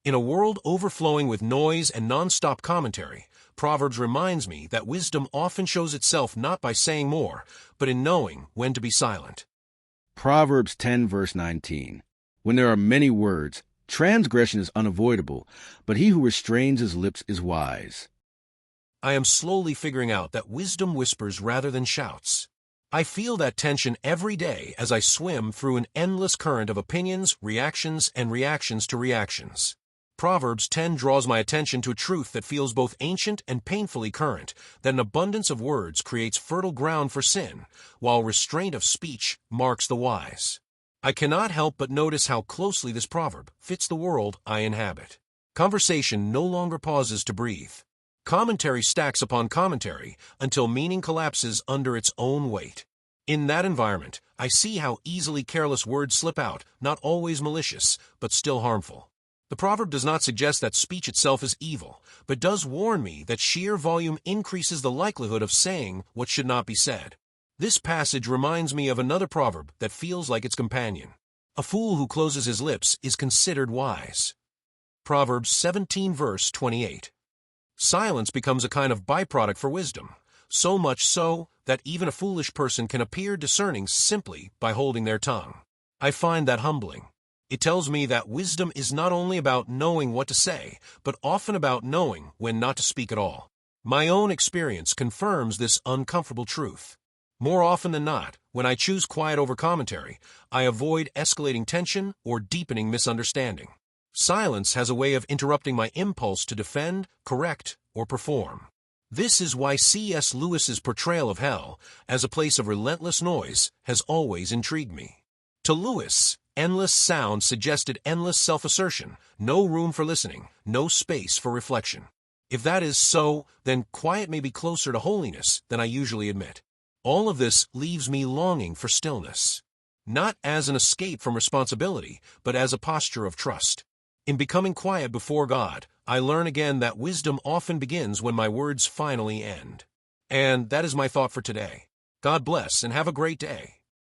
In a world overflowing with noise and non-stop commentary, Proverbs reminds me that wisdom often shows itself not by saying more, but in knowing when to be silent. Proverbs 10 verse 19. When there are many words, transgression is unavoidable, but he who restrains his lips is wise. I am slowly figuring out that wisdom whispers rather than shouts. I feel that tension every day as I swim through an endless current of opinions, reactions, and reactions to reactions. Proverbs 10 draws my attention to a truth that feels both ancient and painfully current, that an abundance of words creates fertile ground for sin, while restraint of speech marks the wise. I cannot help but notice how closely this proverb fits the world I inhabit. Conversation no longer pauses to breathe. Commentary stacks upon commentary until meaning collapses under its own weight. In that environment, I see how easily careless words slip out, not always malicious, but still harmful. The proverb does not suggest that speech itself is evil, but does warn me that sheer volume increases the likelihood of saying what should not be said. This passage reminds me of another proverb that feels like its companion. A fool who closes his lips is considered wise. Proverbs 17 verse 28. Silence becomes a kind of byproduct for wisdom, so much so that even a foolish person can appear discerning simply by holding their tongue. I find that humbling. It tells me that wisdom is not only about knowing what to say, but often about knowing when not to speak at all. My own experience confirms this uncomfortable truth. More often than not, when I choose quiet over commentary, I avoid escalating tension or deepening misunderstanding. Silence has a way of interrupting my impulse to defend, correct, or perform. This is why C.S. Lewis's portrayal of hell as a place of relentless noise has always intrigued me. To Lewis, endless sound suggested endless self-assertion, no room for listening, no space for reflection. If that is so, then quiet may be closer to holiness than I usually admit. All of this leaves me longing for stillness, not as an escape from responsibility, but as a posture of trust. In becoming quiet before God, I learn again that wisdom often begins when my words finally end. And that is my thought for today. God bless and have a great day.